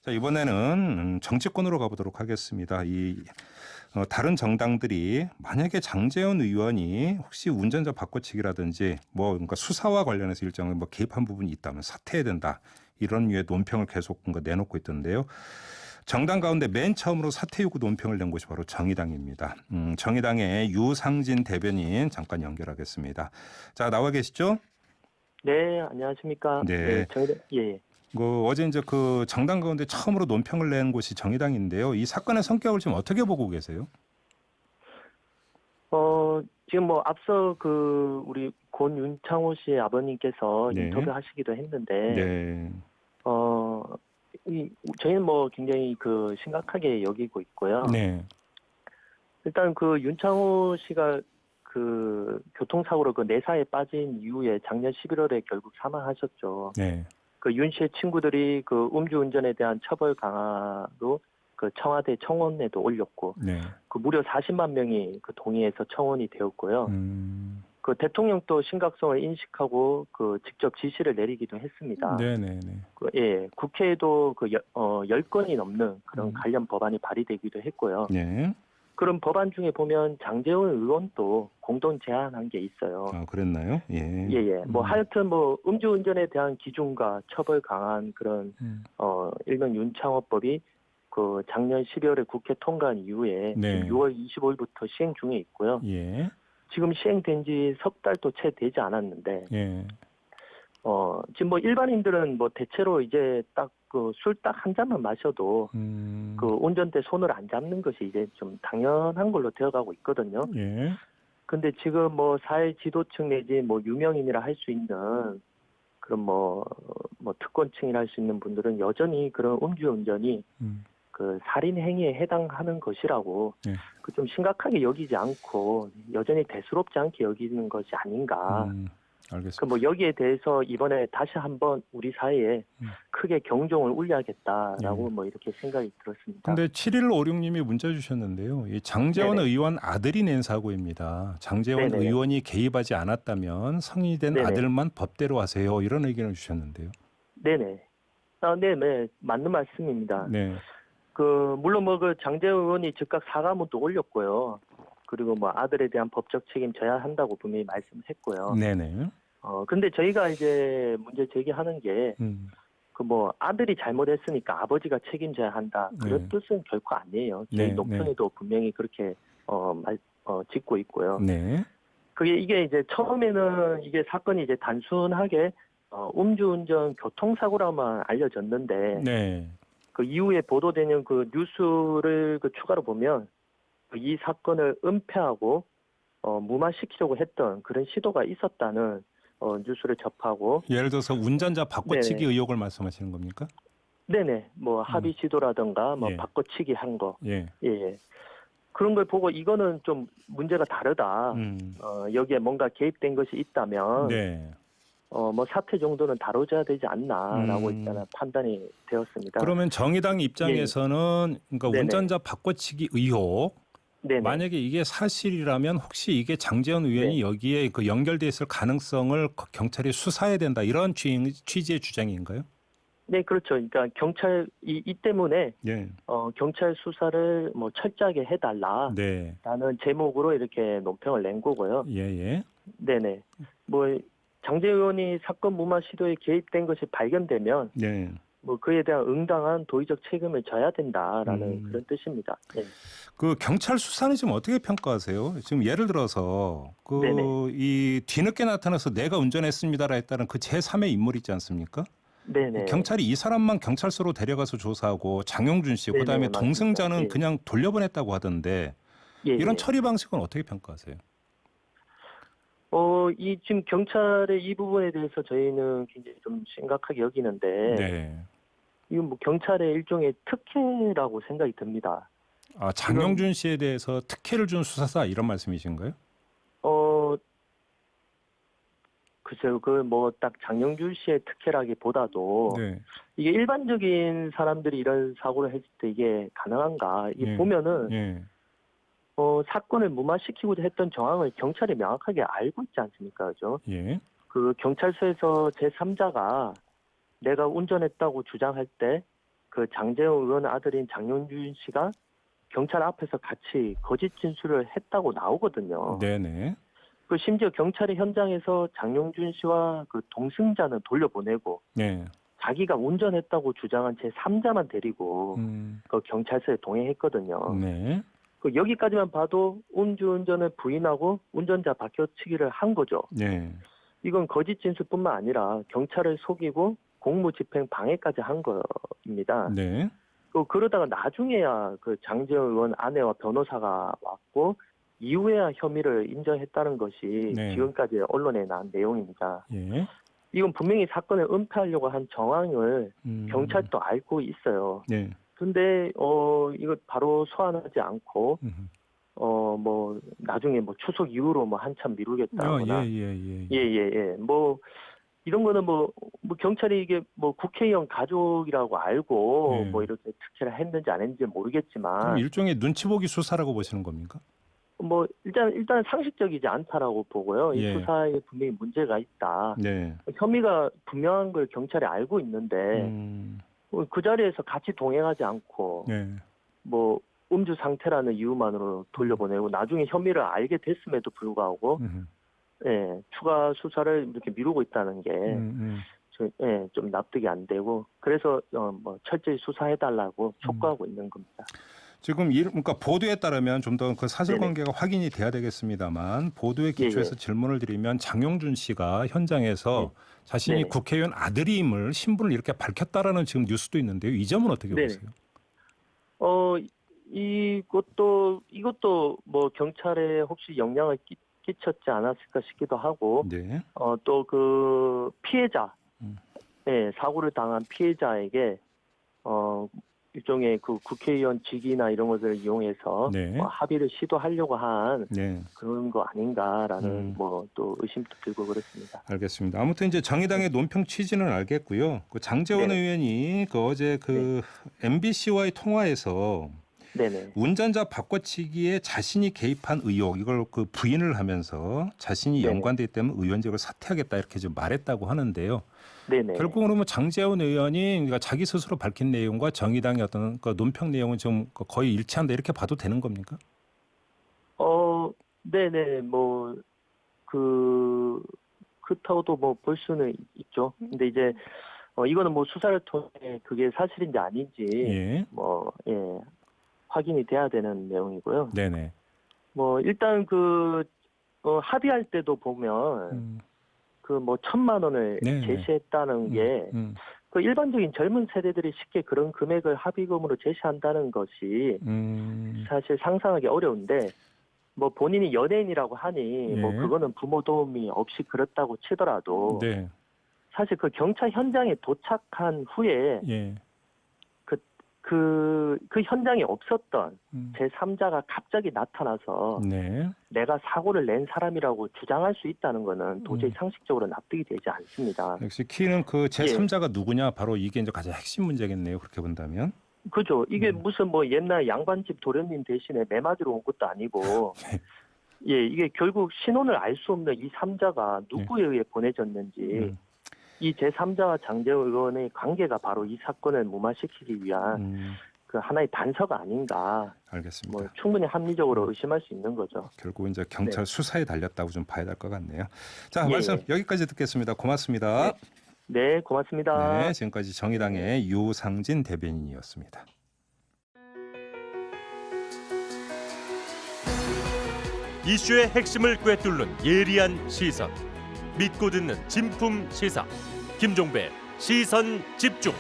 자, 이번에는 정치권으로 가보도록 하겠습니다. 다른 정당들이 만약에 장제원 의원이 혹시 운전자 바꿔치기라든지 그러니까 수사와 관련해서 일정을 개입한 부분이 있다면 사퇴해야 된다. 이런 류의 논평을 계속 내놓고 있던데요. 정당 가운데 맨 처음으로 사퇴 요구 논평을 낸 곳이 바로 정의당입니다. 정의당의 유상진 대변인 잠깐 연결하겠습니다. 자, 나와 계시죠? 네, 안녕하십니까. 네. 예. 어제 이제 그 정당 가운데 처음으로 논평을 낸 곳이 정의당인데요. 이 사건의 성격을 지금 어떻게 보고 계세요? 지금 앞서 우리 윤창호 씨의 아버님께서 네. 인터뷰하시기도 했는데, 네. 저희는 굉장히 심각하게 여기고 있고요. 네. 일단 윤창호 씨가 교통사고로 내사에 빠진 이후에 작년 11월에 결국 사망하셨죠. 네. 윤 씨의 친구들이 음주운전에 대한 처벌 강화로 청와대 청원에도 올렸고, 네. 무려 40만 명이 동의해서 청원이 되었고요. 대통령도 심각성을 인식하고 직접 지시를 내리기도 했습니다. 네네네. 국회에도 10건이 넘는 그런 관련 법안이 발의되기도 했고요. 네. 그런 법안 중에 보면 장제원 의원도 공동 제안한 게 있어요. 아, 그랬나요? 예. 예. 하여튼 음주운전에 대한 기준과 처벌 강한 그런 일명 윤창호법이 작년 12월에 국회 통과한 이후에 네. 지금 6월 25일부터 시행 중에 있고요. 예. 지금 시행된 지 석 달도 채 되지 않았는데, 예. 지금 일반인들은 대체로 이제 술 딱 한 잔만 마셔도 운전대 손을 안 잡는 것이 이제 좀 당연한 걸로 되어가고 있거든요. 예. 근데 지금 사회 지도층 내지 유명인이라 할 수 있는 그런 특권층이라 할 수 있는 분들은 여전히 그런 음주운전이 살인 행위에 해당하는 것이라고 예. 좀 심각하게 여기지 않고 여전히 대수롭지 않게 여기는 것이 아닌가. 알겠습니다. 여기에 대해서 이번에 다시 한번 우리 사회에 크게 경종을 울려야겠다라고 이렇게 생각이 들었습니다. 근데 7156님이 문자 주셨는데요. 이 장제원 네네. 의원 아들이 낸 사고입니다. 장제원 네네. 의원이 개입하지 않았다면 성인이 된 네네. 아들만 법대로 하세요. 이런 의견을 주셨는데요. 네네. 네. 맞는 말씀입니다. 네. 물론 장제원 의원이 즉각 사과문도 올렸고요. 그리고 아들에 대한 법적 책임 져야 한다고 분명히 말씀했고요. 네네. 근데 저희가 이제 문제 제기하는 게 아들이 잘못했으니까 아버지가 책임져야 한다. 그런 뜻은 결코 아니에요. 저희 논평에도 분명히 그렇게 짚고 있고요. 네. 이게 이제 처음에는 이게 사건이 이제 단순하게 음주운전 교통사고라만 알려졌는데 네. 이후에 보도되는 뉴스를 추가로 보면 이 사건을 은폐하고 무마시키려고 했던 그런 시도가 있었다는 뉴스를 접하고. 예를 들어서 운전자 바꿔치기 네네. 의혹을 말씀하시는 겁니까? 네네. 합의 시도라든가 예. 바꿔치기 한 거. 예. 예. 그런 걸 보고 이거는 좀 문제가 다르다. 여기에 뭔가 개입된 것이 있다면 네. 사퇴 정도는 다뤄져야 되지 않나라고 일단은 판단이 되었습니다. 그러면 정의당 입장에서는 그러니까 네네. 운전자 바꿔치기 의혹 네네. 만약에 이게 사실이라면 혹시 이게 장제원 의원이 여기에 연결돼 있을 가능성을 경찰이 수사해야 된다 이런 취지의 주장인가요? 네, 그렇죠. 그러니까 이 때문에 네. 경찰 수사를 철저하게 해달라라는 네. 제목으로 이렇게 논평을 낸 거고요. 예. 네네. 장제 의원이 사건 무마 시도에 개입된 것이 발견되면 네. 그에 대한 응당한 도의적 책임을 져야 된다라는 그런 뜻입니다. 네. 경찰 수사는 지금 어떻게 평가하세요? 지금 예를 들어서 네네. 이 뒤늦게 나타나서 내가 운전했습니다라 했다는 그 제3의 인물 있지 않습니까? 네네. 경찰이 이 사람만 경찰서로 데려가서 조사하고 장용준 씨, 네네, 그다음에 맞습니다. 동승자는 예. 그냥 돌려보냈다고 하던데 이런 처리 방식은 어떻게 평가하세요? 지금 경찰의 이 부분에 대해서 저희는 굉장히 좀 심각하게 여기는데, 네. 이건 경찰의 일종의 특혜라고 생각이 듭니다. 아, 장용준 씨에 대해서 특혜를 준 수사사 이런 말씀이신가요? 글쎄요, 딱 장영준 씨의 특혜라기보다도 네. 이게 일반적인 사람들이 이런 사고를 했을 때 이게 가능한가? 이게 보면은 사건을 무마시키고자 했던 정황을 경찰이 명확하게 알고 있지 않습니까, 그죠? 예. 경찰서에서 제3자가 내가 운전했다고 주장할 때 그 장재원 의원 아들인 장용준 씨가 경찰 앞에서 같이 거짓 진술을 했다고 나오거든요. 네네. 그 심지어 경찰이 현장에서 장용준 씨와 그 동승자는 돌려보내고 네. 자기가 운전했다고 주장한 제3자만 데리고 그 경찰서에 동행했거든요. 네. 그 여기까지만 봐도 음주운전을 부인하고 운전자 바꿔치기를 한 거죠. 네. 이건 거짓 진술뿐만 아니라 경찰을 속이고 공무집행 방해까지 한 겁니다. 네. 그러다가 나중에야 그 장재원 의원 아내와 변호사가 왔고 이후에야 혐의를 인정했다는 것이 네. 지금까지 언론에 나온 내용입니다. 예. 이건 분명히 사건을 은폐하려고 한 정황을 경찰도 알고 있어요. 네. 근데 이거 바로 소환하지 않고 뭐 나중에 뭐 추석 이후로 뭐 한참 미루겠다거나 예. 뭐 이런 거는 뭐 경찰이 이게 뭐 국회의원 가족이라고 알고 네. 뭐 이렇게 특혜를 했는지 안 했는지 모르겠지만 그럼 일종의 눈치 보기 수사라고 보시는 겁니까? 뭐 일단 상식적이지 않다라고 보고요. 이 예. 수사에 분명히 문제가 있다. 네. 혐의가 분명한 걸 경찰이 알고 있는데 그 자리에서 같이 동행하지 않고 네. 뭐 음주 상태라는 이유만으로 돌려보내고 나중에 혐의를 알게 됐음에도 불구하고 예, 추가 수사를 이렇게 미루고 있다는 게 좀 납득이 안 되고 그래서 뭐 철저히 수사해달라고 촉구하고 있는 겁니다. 지금 그러니까 보도에 따르면 좀 더 그 사실관계가 확인이 돼야 되겠습니다만 보도에 기초해서 질문을 드리면 장용준 씨가 현장에서 자신이 네네. 국회의원 아들임을 신분을 이렇게 밝혔다라는 지금 뉴스도 있는데요. 이 점은 어떻게 네네. 보세요? 이것도 뭐 경찰에 혹시 영향을 끼쳤지 않았을까 싶기도 하고 네. 또 그 피해자 사고를 당한 피해자에게 일종의 그 국회의원 직위나 이런 것을 이용해서 네. 합의를 시도하려고 한 네. 그런 거 아닌가라는 뭐 또 의심도 들고 그렇습니다. 알겠습니다. 아무튼 이제 정의당의 논평 취지는 알겠고요. 그 장재원 의원이 그 어제 그 MBC와의 통화에서 네네. 운전자 바꿔치기에 자신이 개입한 의혹 이걸 그 부인을 하면서 자신이 네네. 연관되기 때문에 의원직을 사퇴하겠다 이렇게 좀 말했다고 하는데요. 네네. 결국은 뭐 장재원 의원이 그러니까 자기 스스로 밝힌 내용과 정의당의 어떤 그 논평 내용은 좀 거의 일치한다 이렇게 봐도 되는 겁니까? 네네. 뭐 그렇다고도 뭐 볼 수는 있죠. 근데 이제 이거는 뭐 수사를 통해 그게 사실인지 아닌지 확인이 돼야 되는 내용이고요. 네네. 뭐 일단 합의할 때도 보면 그 뭐 1,000만 원을 제시했다는 게 그 일반적인 젊은 세대들이 쉽게 그런 금액을 합의금으로 제시한다는 것이 사실 상상하기 어려운데 뭐 본인이 연예인이라고 하니 뭐 그거는 부모 도움이 없이 그렇다고 치더라도 사실 그 경찰 현장에 도착한 후에 그 현장에 없었던 제3자가 갑자기 나타나서 내가 사고를 낸 사람이라고 주장할 수 있다는 거는 도저히 상식적으로 납득이 되지 않습니다. 역시 키는 그 제3자가 누구냐 바로 이게 이제 가장 핵심 문제겠네요. 그렇게 본다면. 그죠. 이게 무슨 뭐 옛날 양반집 도련님 대신에 매맞으러 온 것도 아니고 이게 결국 신원을 알 수 없는 이 3자가 누구에 의해 보내졌는지 이 제3자와 장재원 의원의 관계가 바로 이 사건을 무마시키기 위한 그 하나의 단서가 아닌가. 알겠습니다. 뭐 충분히 합리적으로 의심할 수 있는 거죠. 결국 이제 경찰 수사에 달렸다고 좀 봐야 될 것 같네요. 자, 말씀 여기까지 듣겠습니다. 고맙습니다. 네, 고맙습니다. 네, 지금까지 정의당의 유상진 대변인이었습니다. 이슈의 핵심을 꿰뚫는 예리한 시선. 믿고 듣는 진품 시사 김종배 시선 집중.